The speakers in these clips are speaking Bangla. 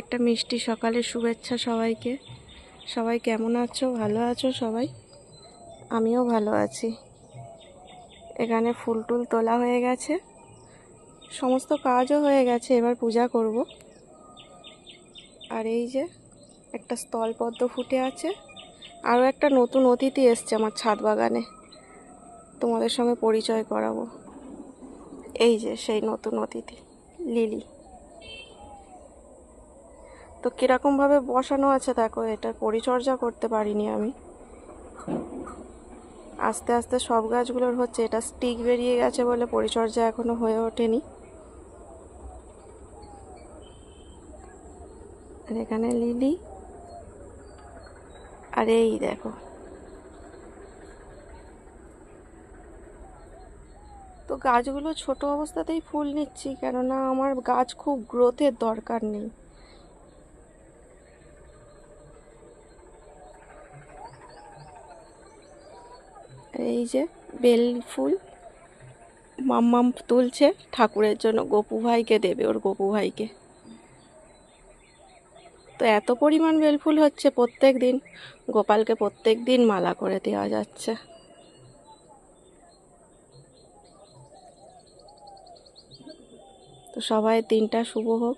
একটা মিষ্টি সকালের শুভেচ্ছা সবাইকে। সবাই কেমন আছো? ভালো আছো সবাই? আমিও ভালো আছি। এখানে ফুল টুল তোলা হয়ে গেছে, সমস্ত কাজও হয়ে গেছে, এবার পূজা করব। আর এই যে একটা স্থলপদ্ম ফুটে আছে, আরও একটা নতুন অতিথি এসছে আমার ছাদ বাগানে, তোমাদের সঙ্গে পরিচয় করাবো। এই যে সেই নতুন অতিথি লিলি। তো কীরকমভাবে বসানো আছে দেখো, এটার পরিচর্যা করতে পারিনি আমি। আস্তে আস্তে সব গাছগুলোর হচ্ছে, এটা স্টিক বেরিয়ে গেছে বলে পরিচর্যা এখনো হয়ে ওঠেনি। আর এখানে লিলি, আর এই দেখো। তো গাছগুলো ছোট অবস্থাতেই ফুল নিচ্ছি, কেননা আমার গাছ খুব গ্রোথের দরকার নেই। এই যে বেল ফুল মাম্মাম তুলছে ঠাকুরের জন্য, গোপু ভাইকে দেবে, ওর গোপু ভাইকে। তো এত পরিমাণ বেলফুল হচ্ছে প্রত্যেক দিন, গোপালকে প্রত্যেক দিন মালা করে দেওয়া যাচ্ছে। তো সবাই দিনটা শুভ হোক,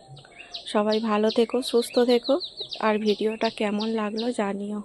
সবাই ভালো থেকো, সুস্থ থেকো। আর ভিডিওটা কেমন লাগলো জানিও।